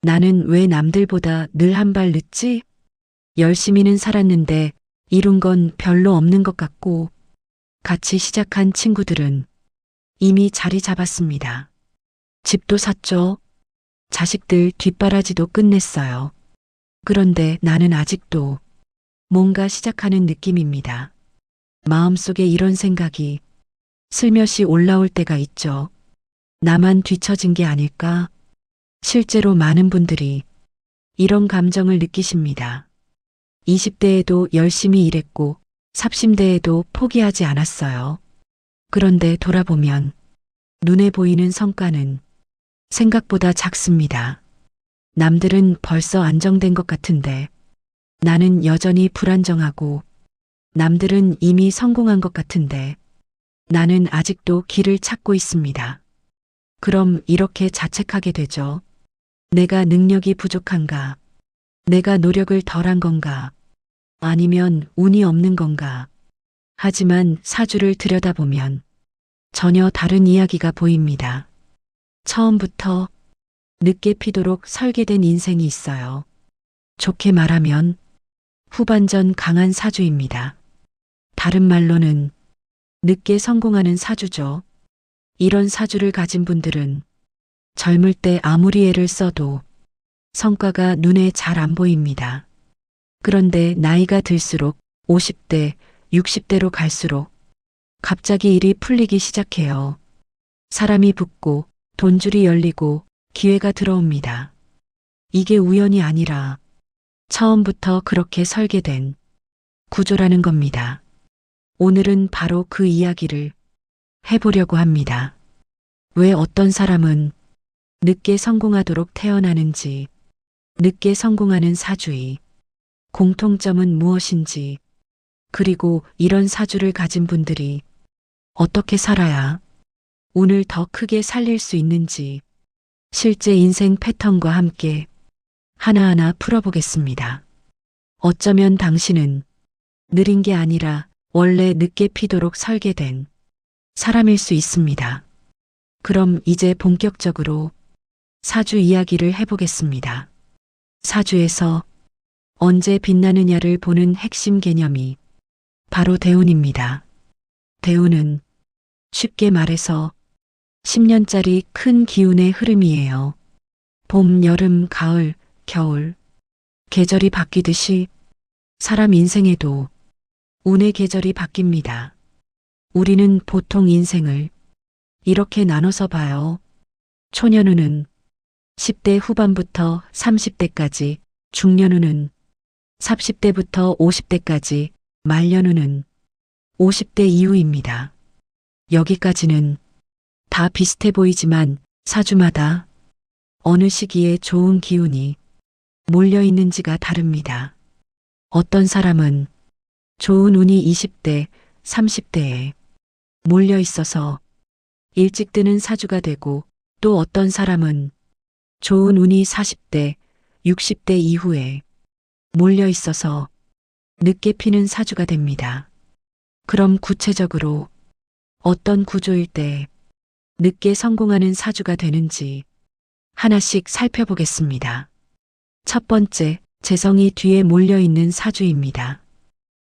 나는 왜 남들보다 늘 한 발 늦지? 열심히는 살았는데 이룬 건 별로 없는 것 같고, 같이 시작한 친구들은 이미 자리 잡았습니다. 집도 샀죠. 자식들 뒷바라지도 끝냈어요. 그런데 나는 아직도 뭔가 시작하는 느낌입니다. 마음속에 이런 생각이 슬며시 올라올 때가 있죠. 나만 뒤처진 게 아닐까? 실제로 많은 분들이 이런 감정을 느끼십니다. 20대에도 열심히 일했고 30대에도 포기하지 않았어요. 그런데 돌아보면 눈에 보이는 성과는 생각보다 작습니다. 남들은 벌써 안정된 것 같은데 나는 여전히 불안정하고, 남들은 이미 성공한 것 같은데 나는 아직도 길을 찾고 있습니다. 그럼 이렇게 자책하게 되죠. 내가 능력이 부족한가? 내가 노력을 덜한 건가? 아니면 운이 없는 건가? 하지만 사주를 들여다보면 전혀 다른 이야기가 보입니다. 처음부터 늦게 피도록 설계된 인생이 있어요. 좋게 말하면 후반전 강한 사주입니다. 다른 말로는 늦게 성공하는 사주죠. 이런 사주를 가진 분들은 젊을 때 아무리 애를 써도 성과가 눈에 잘 안 보입니다. 그런데 나이가 들수록 50대, 60대로 갈수록 갑자기 일이 풀리기 시작해요. 사람이 붙고 돈줄이 열리고 기회가 들어옵니다. 이게 우연이 아니라 처음부터 그렇게 설계된 구조라는 겁니다. 오늘은 바로 그 이야기를 해보려고 합니다. 왜 어떤 사람은 늦게 성공하도록 태어나는지, 늦게 성공하는 사주의 공통점은 무엇인지, 그리고 이런 사주를 가진 분들이 어떻게 살아야 운을 더 크게 살릴 수 있는지, 실제 인생 패턴과 함께 하나하나 풀어보겠습니다. 어쩌면 당신은 느린 게 아니라 원래 늦게 피도록 설계된 사람일 수 있습니다. 그럼 이제 본격적으로 사주 이야기를 해보겠습니다. 사주에서 언제 빛나느냐를 보는 핵심 개념이 바로 대운입니다. 대운은 쉽게 말해서 10년짜리 큰 기운의 흐름이에요. 봄, 여름, 가을, 겨울, 계절이 바뀌듯이 사람 인생에도 운의 계절이 바뀝니다. 우리는 보통 인생을 이렇게 나눠서 봐요. 초년운은 10대 후반부터 30대까지, 중년운은 40대부터 50대까지, 말년운은 50대 이후입니다. 여기까지는 다 비슷해 보이지만 사주마다 어느 시기에 좋은 기운이 몰려 있는지가 다릅니다. 어떤 사람은 좋은 운이 20대, 30대에 몰려 있어서 일찍 드는 사주가 되고, 또 어떤 사람은 좋은 운이 40대, 60대 이후에 몰려 있어서 늦게 피는 사주가 됩니다. 그럼 구체적으로 어떤 구조일 때 늦게 성공하는 사주가 되는지 하나씩 살펴보겠습니다. 첫 번째, 재성이 뒤에 몰려 있는 사주입니다.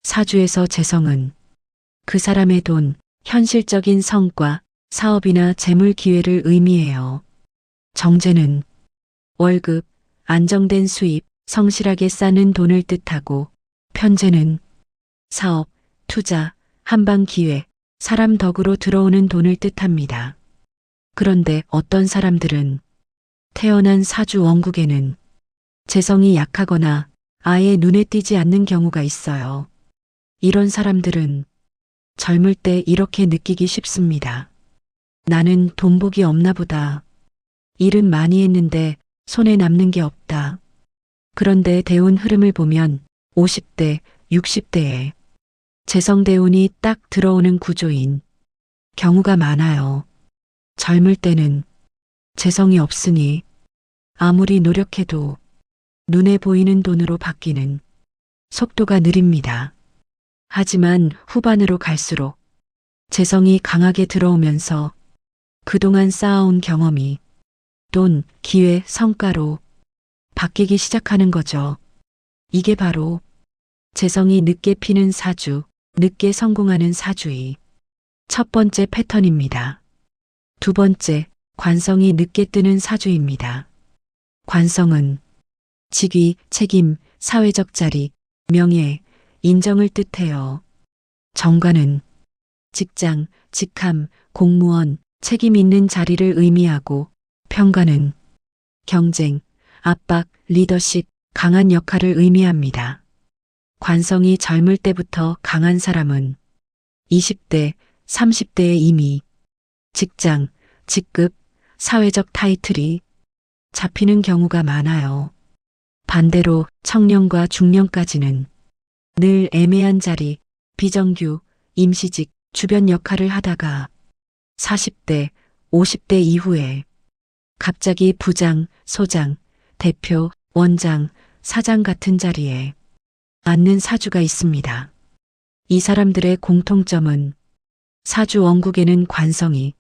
사주에서 재성은 그 사람의 돈, 현실적인 성과, 사업이나 재물 기회를 의미해요. 정제는 월급, 안정된 수입, 성실하게 쌓는 돈을 뜻하고, 편제는 사업, 투자, 한방 기회, 사람 덕으로 들어오는 돈을 뜻합니다. 그런데 어떤 사람들은 태어난 사주 원국에는 재성이 약하거나 아예 눈에 띄지 않는 경우가 있어요. 이런 사람들은 젊을 때 이렇게 느끼기 쉽습니다. 나는 돈복이 없나 보다. 일은 많이 했는데 손에 남는 게 없다. 그런데 대운 흐름을 보면 50대, 60대에 재성대운이 딱 들어오는 구조인 경우가 많아요. 젊을 때는 재성이 없으니 아무리 노력해도 눈에 보이는 돈으로 바뀌는 속도가 느립니다. 하지만 후반으로 갈수록 재성이 강하게 들어오면서 그동안 쌓아온 경험이 돈, 기회, 성과로 바뀌기 시작하는 거죠. 이게 바로 재성이 늦게 피는 사주, 늦게 성공하는 사주의 첫 번째 패턴입니다. 두 번째, 관성이 늦게 뜨는 사주입니다. 관성은 직위, 책임, 사회적 자리, 명예, 인정을 뜻해요. 정관은 직장, 직함, 공무원, 책임 있는 자리를 의미하고 평관은 경쟁, 압박, 리더십, 강한 역할을 의미합니다. 관성이 젊을 때부터 강한 사람은 20대, 30대에 이미 직장, 직급, 사회적 타이틀이 잡히는 경우가 많아요. 반대로 청년과 중년까지는 늘 애매한 자리, 비정규, 임시직, 주변 역할을 하다가 40대, 50대 이후에 갑자기 부장, 소장, 대표, 원장, 사장 같은 자리에 앉는 사주가 있습니다. 이 사람들의 공통점은 사주 원국에는 관성이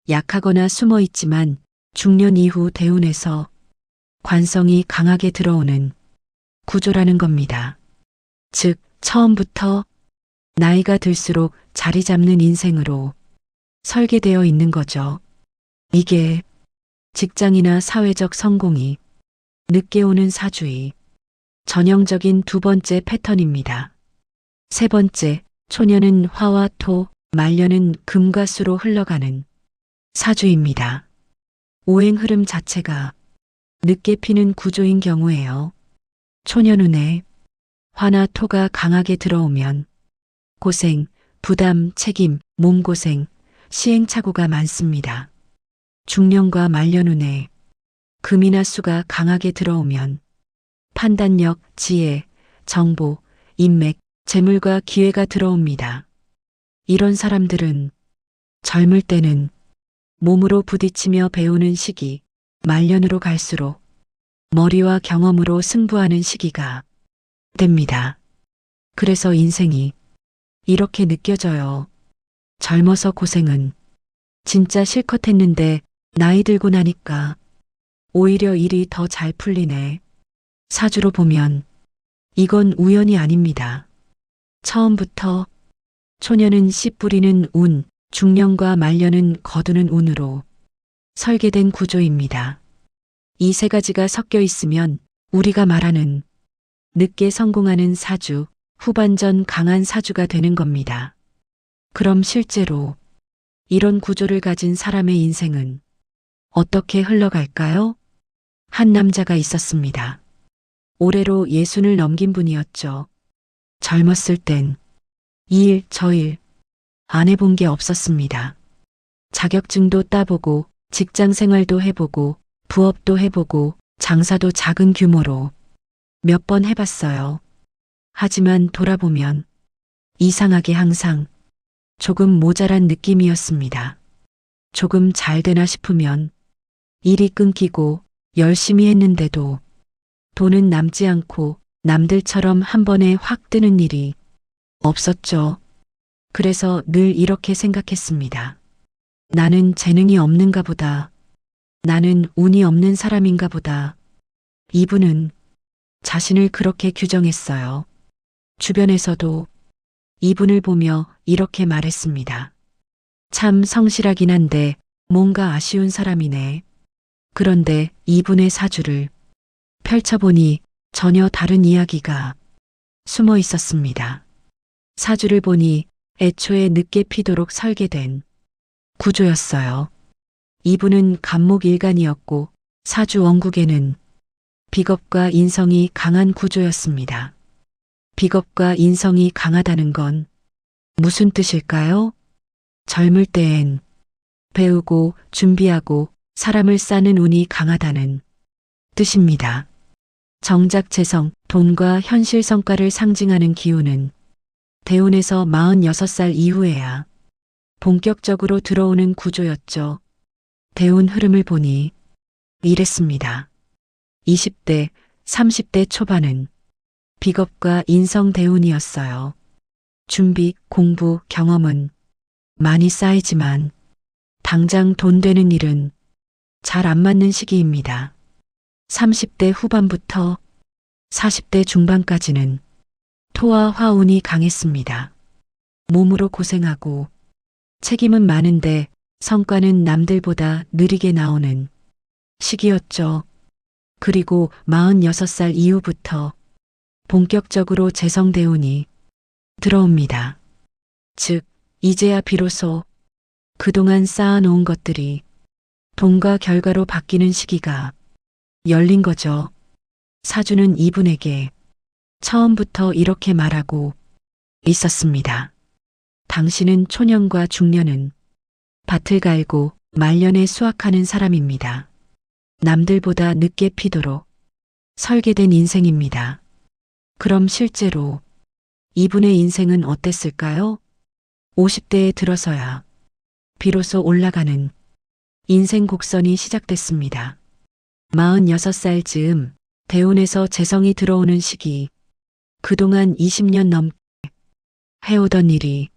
약하거나 숨어 있지만 중년 이후 대운에서 관성이 강하게 들어오는 구조라는 겁니다. 즉, 처음부터 나이가 들수록 자리 잡는 인생으로 설계되어 있는 거죠. 이게 직장이나 사회적 성공이 늦게 오는 사주의 전형적인 두 번째 패턴입니다. 세 번째, 초년은 화와 토, 말년은 금과 수로 흘러가는 사주입니다. 오행 흐름 자체가 늦게 피는 구조인 경우에요. 초년운에 화나 토가 강하게 들어오면 고생, 부담, 책임, 몸고생, 시행착오가 많습니다. 중년과 말년운에 금이나 수가 강하게 들어오면 판단력, 지혜, 정보, 인맥, 재물과 기회가 들어옵니다. 이런 사람들은 젊을 때는 몸으로 부딪히며 배우는 시기, 말년으로 갈수록 머리와 경험으로 승부하는 시기가 됩니다. 그래서 인생이 이렇게 느껴져요. 젊어서 고생은 진짜 실컷 했는데 나이 들고 나니까 오히려 일이 더 잘 풀리네. 사주로 보면 이건 우연이 아닙니다. 처음부터 초년은 씨 뿌리는 운, 중년과 말년은 거두는 운으로 설계된 구조입니다. 이 세 가지가 섞여 있으면 우리가 말하는 늦게 성공하는 사주, 후반전 강한 사주가 되는 겁니다. 그럼 실제로 이런 구조를 가진 사람의 인생은 어떻게 흘러갈까요? 한 남자가 있었습니다. 올해로 60을 넘긴 분이었죠. 젊었을 땐 이 일, 저 일 안 해본 게 없었습니다. 자격증도 따보고 직장 생활도 해보고 부업도 해보고 장사도 작은 규모로 몇 번 해봤어요. 하지만 돌아보면 이상하게 항상 조금 모자란 느낌이었습니다. 조금 잘 되나 싶으면 일이 끊기고 열심히 했는데도 돈은 남지 않고 남들처럼 한 번에 확 뜨는 일이 없었죠. 그래서 늘 이렇게 생각했습니다. 나는 재능이 없는가 보다. 나는 운이 없는 사람인가 보다. 이분은 자신을 그렇게 규정했어요. 주변에서도 이분을 보며 이렇게 말했습니다. 참 성실하긴 한데 뭔가 아쉬운 사람이네. 그런데 이분의 사주를 펼쳐보니 전혀 다른 이야기가 숨어 있었습니다. 사주를 보니 애초에 늦게 피도록 설계된 구조였어요. 이분은 간목일간이었고 사주 원국에는 비겁과 인성이 강한 구조였습니다. 비겁과 인성이 강하다는 건 무슨 뜻일까요? 젊을 때엔 배우고 준비하고 사람을 쌓는 운이 강하다는 뜻입니다. 정작 재성, 돈과 현실 성과를 상징하는 기운은 대운에서 46살 이후에야 본격적으로 들어오는 구조였죠. 대운 흐름을 보니 이랬습니다. 20대, 30대 초반은 비겁과 인성 대운이었어요. 준비, 공부, 경험은 많이 쌓이지만 당장 돈 되는 일은 잘 안 맞는 시기입니다. 30대 후반부터 40대 중반까지는 토와 화운이 강했습니다. 몸으로 고생하고 책임은 많은데 성과는 남들보다 느리게 나오는 시기였죠. 그리고 46살 이후부터 본격적으로 재성대운이 들어옵니다. 즉, 이제야 비로소 그동안 쌓아놓은 것들이 돈과 결과로 바뀌는 시기가 열린 거죠. 사주는 이분에게 처음부터 이렇게 말하고 있었습니다. 당신은 초년과 중년은 밭을 갈고 말년에 수확하는 사람입니다. 남들보다 늦게 피도록 설계된 인생입니다. 그럼 실제로 이분의 인생은 어땠을까요? 50대에 들어서야 비로소 올라가는 인생 곡선이 시작됐습니다. 46살 즈음 대운에서 재성이 들어오는 시기, 그동안 20년 넘게 해오던 일이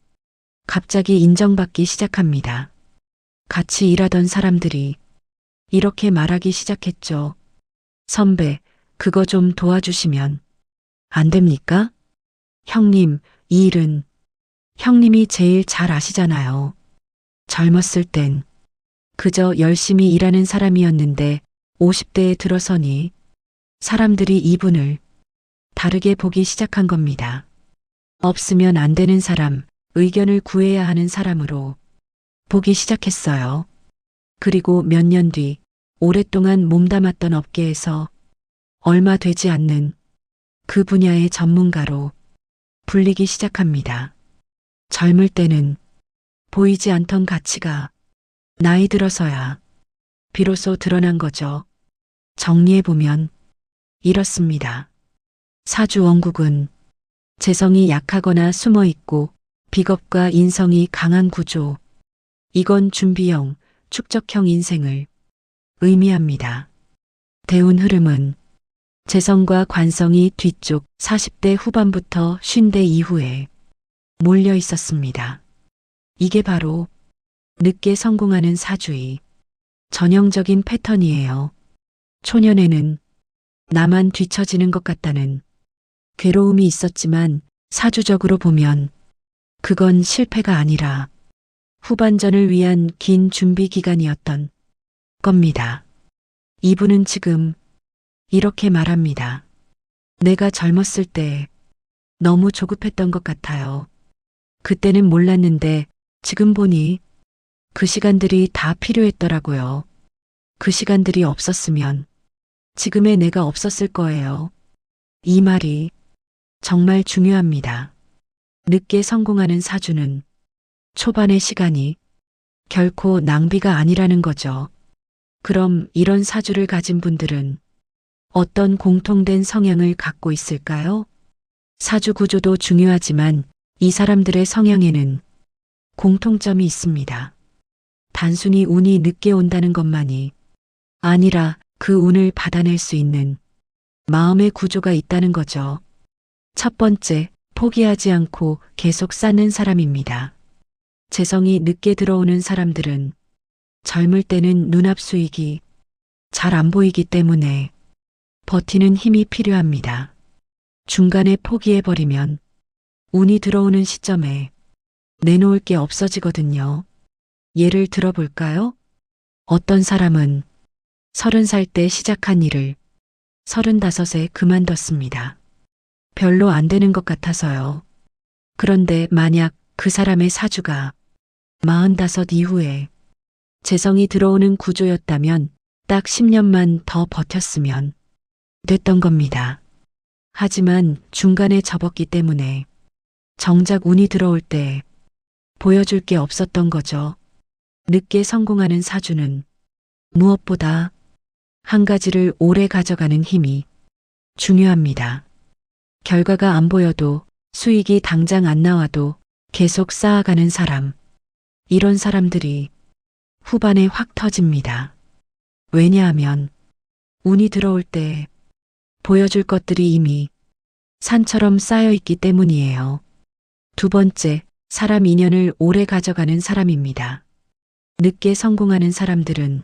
갑자기 인정받기 시작합니다. 같이 일하던 사람들이 이렇게 말하기 시작했죠. 선배, 그거 좀 도와주시면 안 됩니까? 형님, 이 일은 형님이 제일 잘 아시잖아요. 젊었을 땐 그저 열심히 일하는 사람이었는데 50대에 들어서니 사람들이 이분을 다르게 보기 시작한 겁니다. 없으면 안 되는 사람, 의견을 구해야 하는 사람으로 보기 시작했어요. 그리고 몇 년 뒤 오랫동안 몸담았던 업계에서 얼마 되지 않는 그 분야의 전문가로 불리기 시작합니다. 젊을 때는 보이지 않던 가치가 나이 들어서야 비로소 드러난 거죠. 정리해보면 이렇습니다. 사주 원국은 재성이 약하거나 숨어있고 비겁과 인성이 강한 구조. 이건 준비형, 축적형 인생을 의미합니다. 대운 흐름은 재성과 관성이 뒤쪽 40대 후반부터 50대 이후에 몰려 있었습니다. 이게 바로 늦게 성공하는 사주의 전형적인 패턴이에요. 초년에는 나만 뒤처지는 것 같다는 괴로움이 있었지만 사주적으로 보면 그건 실패가 아니라 후반전을 위한 긴 준비 기간이었던 겁니다. 이분은 지금 이렇게 말합니다. 내가 젊었을 때 너무 조급했던 것 같아요. 그때는 몰랐는데 지금 보니 그 시간들이 다 필요했더라고요. 그 시간들이 없었으면 지금의 내가 없었을 거예요. 이 말이 정말 중요합니다. 늦게 성공하는 사주는 초반의 시간이 결코 낭비가 아니라는 거죠. 그럼 이런 사주를 가진 분들은 어떤 공통된 성향을 갖고 있을까요? 사주 구조도 중요하지만 이 사람들의 성향에는 공통점이 있습니다. 단순히 운이 늦게 온다는 것만이 아니라 그 운을 받아낼 수 있는 마음의 구조가 있다는 거죠. 첫 번째, 포기하지 않고 계속 쌓는 사람입니다. 재성이 늦게 들어오는 사람들은 젊을 때는 눈앞 수익이 잘 안 보이기 때문에 버티는 힘이 필요합니다. 중간에 포기해버리면 운이 들어오는 시점에 내놓을 게 없어지거든요. 예를 들어볼까요? 어떤 사람은 30살 때 시작한 일을 35에 그만뒀습니다. 별로 안 되는 것 같아서요. 그런데 만약 그 사람의 사주가 45 이후에 재성이 들어오는 구조였다면 딱 10년만 더 버텼으면 됐던 겁니다. 하지만 중간에 접었기 때문에 정작 운이 들어올 때 보여줄 게 없었던 거죠. 늦게 성공하는 사주는 무엇보다 한 가지를 오래 가져가는 힘이 중요합니다. 결과가 안 보여도 수익이 당장 안 나와도 계속 쌓아가는 사람. 이런 사람들이 후반에 확 터집니다. 왜냐하면 운이 들어올 때 보여줄 것들이 이미 산처럼 쌓여 있기 때문이에요. 두 번째, 사람 인연을 오래 가져가는 사람입니다. 늦게 성공하는 사람들은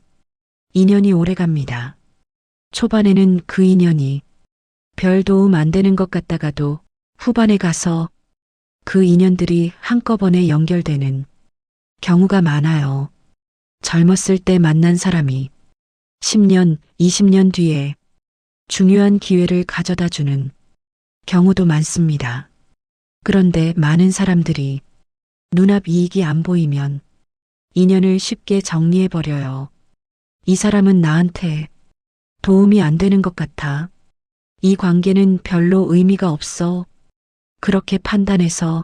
인연이 오래 갑니다. 초반에는 그 인연이 별 도움 안 되는 것 같다가도 후반에 가서 그 인연들이 한꺼번에 연결되는 경우가 많아요. 젊었을 때 만난 사람이 10년, 20년 뒤에 중요한 기회를 가져다 주는 경우도 많습니다. 그런데 많은 사람들이 눈앞 이익이 안 보이면 인연을 쉽게 정리해버려요. 이 사람은 나한테 도움이 안 되는 것 같아. 이 관계는 별로 의미가 없어. 그렇게 판단해서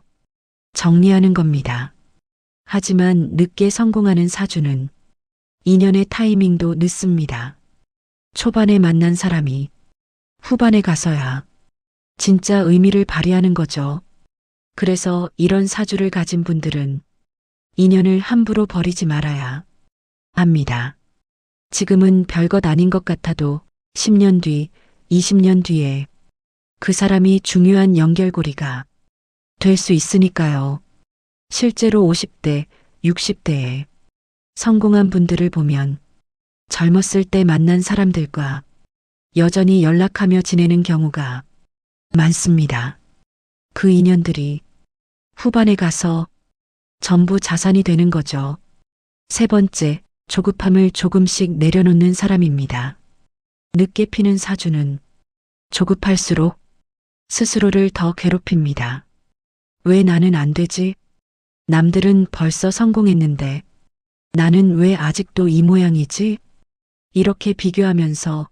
정리하는 겁니다. 하지만 늦게 성공하는 사주는 인연의 타이밍도 늦습니다. 초반에 만난 사람이 후반에 가서야 진짜 의미를 발휘하는 거죠. 그래서 이런 사주를 가진 분들은 인연을 함부로 버리지 말아야 합니다. 지금은 별것 아닌 것 같아도 10년 뒤, 20년 뒤에 그 사람이 중요한 연결고리가 될 수 있으니까요. 실제로 50대, 60대에 성공한 분들을 보면 젊었을 때 만난 사람들과 여전히 연락하며 지내는 경우가 많습니다. 그 인연들이 후반에 가서 전부 자산이 되는 거죠. 세 번째, 조급함을 조금씩 내려놓는 사람입니다. 늦게 피는 사주는 조급할수록 스스로를 더 괴롭힙니다. 왜 나는 안 되지? 남들은 벌써 성공했는데 나는 왜 아직도 이 모양이지? 이렇게 비교하면서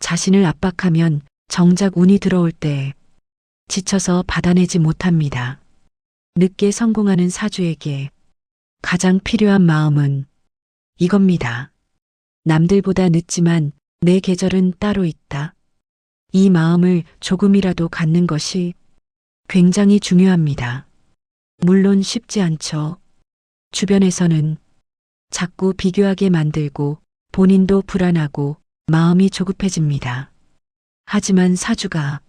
자신을 압박하면 정작 운이 들어올 때 지쳐서 받아내지 못합니다. 늦게 성공하는 사주에게 가장 필요한 마음은 이겁니다. 남들보다 늦지만 내 계절은 따로 있다. 이 마음을 조금이라도 갖는 것이 굉장히 중요합니다. 물론 쉽지 않죠. 주변에서는 자꾸 비교하게 만들고 본인도 불안하고 마음이 조급해집니다. 하지만 사주가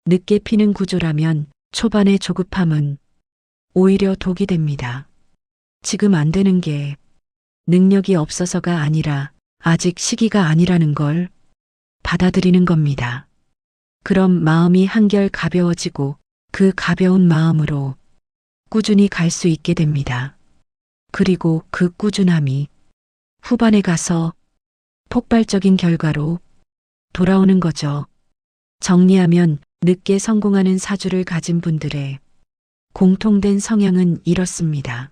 늦게 피는 구조라면 초반의 조급함은 오히려 독이 됩니다. 지금 안 되는 게 능력이 없어서가 아니라 아직 시기가 아니라는 걸 받아들이는 겁니다. 그럼 마음이 한결 가벼워지고 그 가벼운 마음으로 꾸준히 갈 수 있게 됩니다. 그리고 그 꾸준함이 후반에 가서 폭발적인 결과로 돌아오는 거죠. 정리하면 늦게 성공하는 사주를 가진 분들의 공통된 성향은 이렇습니다.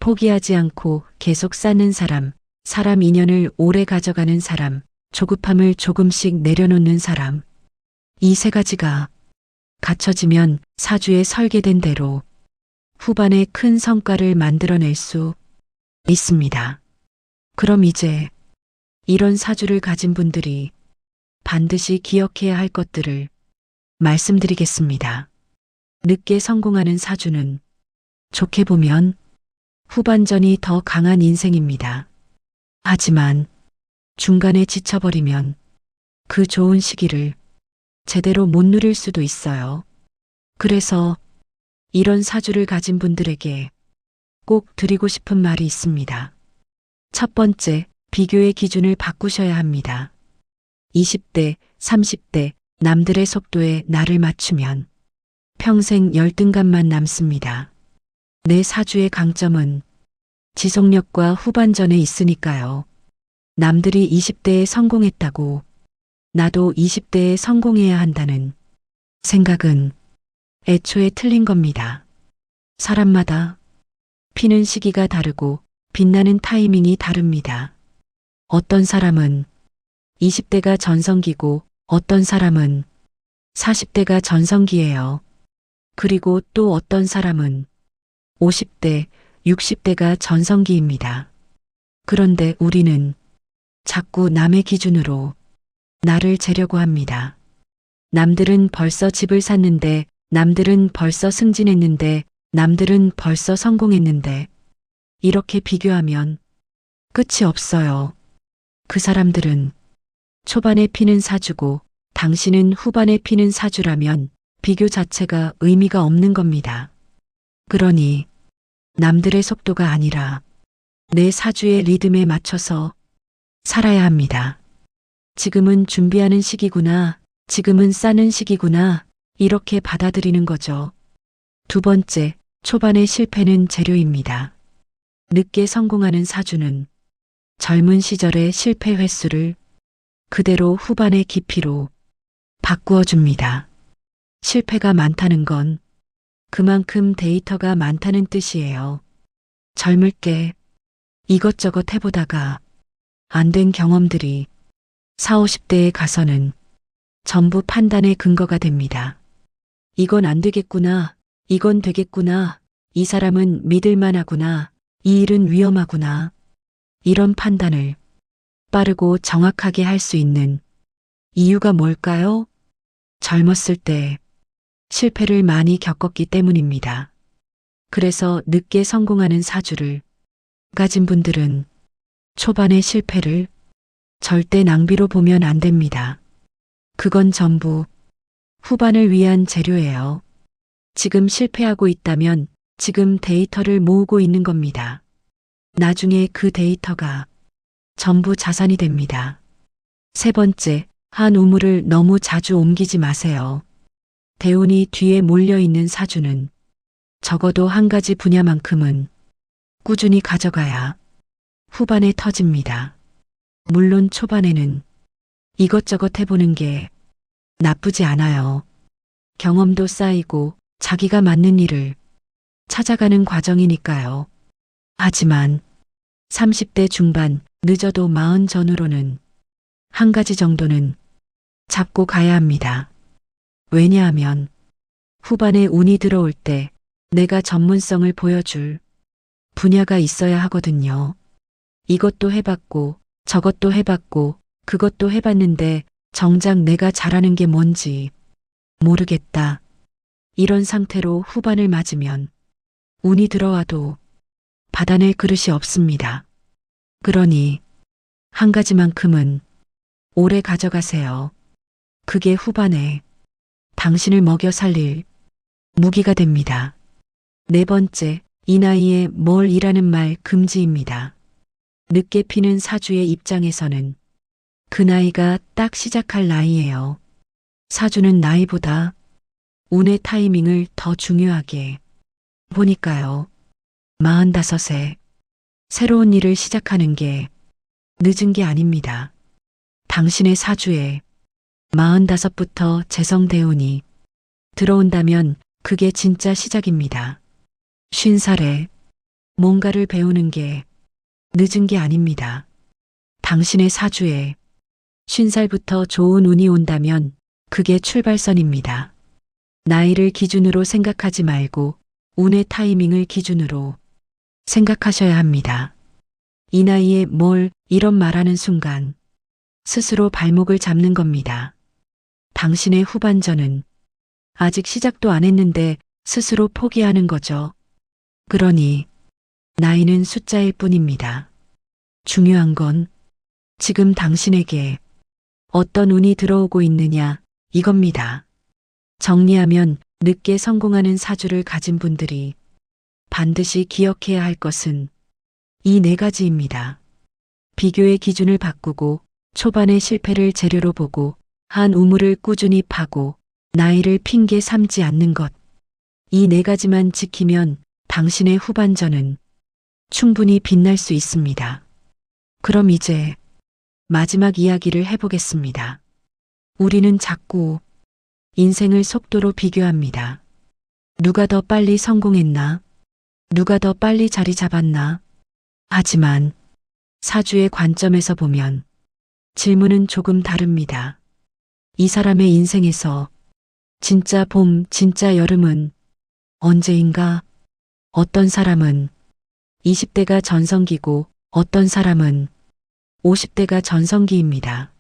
포기하지 않고 계속 쌓는 사람, 사람 인연을 오래 가져가는 사람, 조급함을 조금씩 내려놓는 사람. 이 세 가지가 갖춰지면 사주에 설계된 대로 후반에 큰 성과를 만들어낼 수 있습니다. 그럼 이제 이런 사주를 가진 분들이 반드시 기억해야 할 것들을 말씀드리겠습니다. 늦게 성공하는 사주는 좋게 보면 후반전이 더 강한 인생입니다. 하지만 중간에 지쳐버리면 그 좋은 시기를 제대로 못 누릴 수도 있어요. 그래서 이런 사주를 가진 분들에게 꼭 드리고 싶은 말이 있습니다. 첫 번째, 비교의 기준을 바꾸셔야 합니다. 20대, 30대 남들의 속도에 나를 맞추면 평생 열등감만 남습니다. 내 사주의 강점은 지속력과 후반전에 있으니까요. 남들이 20대에 성공했다고 나도 20대에 성공해야 한다는 생각은 애초에 틀린 겁니다. 사람마다 피는 시기가 다르고 빛나는 타이밍이 다릅니다. 어떤 사람은 20대가 전성기고 어떤 사람은 40대가 전성기예요. 그리고 또 어떤 사람은 50대, 60대가 전성기입니다. 그런데 우리는 자꾸 남의 기준으로 나를 재려고 합니다. 남들은 벌써 집을 샀는데, 남들은 벌써 승진했는데, 남들은 벌써 성공했는데, 이렇게 비교하면 끝이 없어요. 그 사람들은 초반에 피는 사주고 당신은 후반에 피는 사주라면 비교 자체가 의미가 없는 겁니다. 그러니 남들의 속도가 아니라 내 사주의 리듬에 맞춰서 살아야 합니다. 지금은 준비하는 시기구나. 지금은 싸는 시기구나. 이렇게 받아들이는 거죠. 두 번째, 초반의 실패는 재료입니다. 늦게 성공하는 사주는 젊은 시절의 실패 횟수를 그대로 후반의 깊이로 바꾸어 줍니다. 실패가 많다는 건 그만큼 데이터가 많다는 뜻이에요. 젊을 때 이것저것 해보다가 안 된 경험들이 40, 50대에 가서는 전부 판단의 근거가 됩니다. 이건 안 되겠구나. 이건 되겠구나. 이 사람은 믿을만하구나. 이 일은 위험하구나. 이런 판단을 빠르고 정확하게 할 수 있는 이유가 뭘까요? 젊었을 때 실패를 많이 겪었기 때문입니다. 그래서 늦게 성공하는 사주를 가진 분들은 초반의 실패를 절대 낭비로 보면 안 됩니다. 그건 전부 후반을 위한 재료예요. 지금 실패하고 있다면 지금 데이터를 모으고 있는 겁니다. 나중에 그 데이터가 전부 자산이 됩니다. 세 번째, 한 우물을 너무 자주 옮기지 마세요. 대운이 뒤에 몰려있는 사주는 적어도 한 가지 분야만큼은 꾸준히 가져가야 후반에 터집니다. 물론 초반에는 이것저것 해보는 게 나쁘지 않아요. 경험도 쌓이고 자기가 맞는 일을 찾아가는 과정이니까요. 하지만 30대 중반, 늦어도 40 전후로는 한 가지 정도는 잡고 가야 합니다. 왜냐하면 후반에 운이 들어올 때 내가 전문성을 보여줄 분야가 있어야 하거든요. 이것도 해봤고 저것도 해봤고 그것도 해봤는데 정작 내가 잘하는 게 뭔지 모르겠다. 이런 상태로 후반을 맞으면 운이 들어와도 받아낼 그릇이 없습니다. 그러니 한 가지만큼은 오래 가져가세요. 그게 후반에 당신을 먹여 살릴 무기가 됩니다. 네 번째, 이 나이에 뭘 이라는 말 금지입니다. 늦게 피는 사주의 입장에서는 그 나이가 딱 시작할 나이예요. 사주는 나이보다 운의 타이밍을 더 중요하게 보니까요. 45세 새로운 일을 시작하는 게 늦은 게 아닙니다. 당신의 사주에 45부터 재성대운이 들어온다면 그게 진짜 시작입니다. 50살에 뭔가를 배우는 게 늦은 게 아닙니다. 당신의 사주에 50살부터 좋은 운이 온다면 그게 출발선입니다. 나이를 기준으로 생각하지 말고 운의 타이밍을 기준으로 생각하셔야 합니다. 이 나이에 뭘 이런 말하는 순간 스스로 발목을 잡는 겁니다. 당신의 후반전은 아직 시작도 안 했는데 스스로 포기하는 거죠. 그러니 나이는 숫자일 뿐입니다. 중요한 건 지금 당신에게 어떤 운이 들어오고 있느냐 이겁니다. 정리하면 늦게 성공하는 사주를 가진 분들이 반드시 기억해야 할 것은 이 네 가지입니다. 비교의 기준을 바꾸고 초반의 실패를 재료로 보고 한 우물을 꾸준히 파고 나이를 핑계 삼지 않는 것. 이 네 가지만 지키면 당신의 후반전은 충분히 빛날 수 있습니다. 그럼 이제 마지막 이야기를 해보겠습니다. 우리는 자꾸 인생을 속도로 비교합니다. 누가 더 빨리 성공했나? 누가 더 빨리 자리 잡았나? 하지만 사주의 관점에서 보면 질문은 조금 다릅니다. 이 사람의 인생에서 진짜 봄, 진짜 여름은 언제인가? 어떤 사람은 20대가 전성기고 어떤 사람은 50대가 전성기입니다.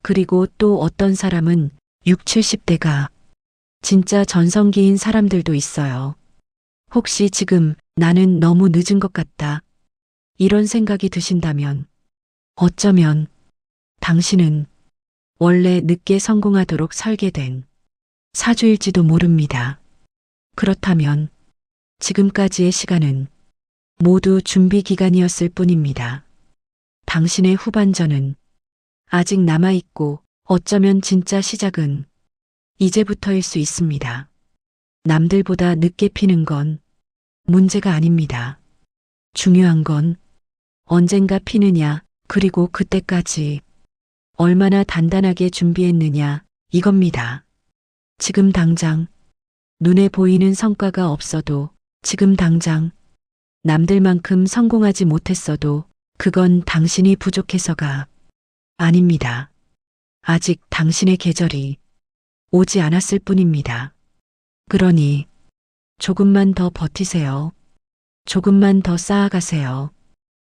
그리고 또 어떤 사람은 6, 70대가 진짜 전성기인 사람들도 있어요. 혹시 지금 나는 너무 늦은 것 같다. 이런 생각이 드신다면 어쩌면 당신은 원래 늦게 성공하도록 설계된 사주일지도 모릅니다. 그렇다면 지금까지의 시간은 모두 준비 기간이었을 뿐입니다. 당신의 후반전은 아직 남아있고 어쩌면 진짜 시작은 이제부터일 수 있습니다. 남들보다 늦게 피는 건 문제가 아닙니다. 중요한 건 언젠가 피느냐, 그리고 그때까지 얼마나 단단하게 준비했느냐, 이겁니다. 지금 당장 눈에 보이는 성과가 없어도, 지금 당장 남들만큼 성공하지 못했어도 그건 당신이 부족해서가 아닙니다. 아직 당신의 계절이 오지 않았을 뿐입니다. 그러니 조금만 더 버티세요. 조금만 더 쌓아가세요.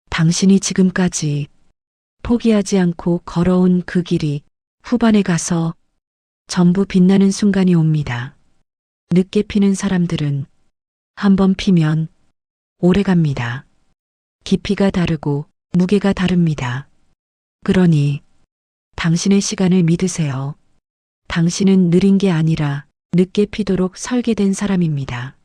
당신이 지금까지 포기하지 않고 걸어온 그 길이 후반에 가서 전부 빛나는 순간이 옵니다. 늦게 피는 사람들은 한번 피면 오래 갑니다. 깊이가 다르고 무게가 다릅니다. 그러니 당신의 시간을 믿으세요. 당신은 느린 게 아니라 늦게 피도록 설계된 사람입니다.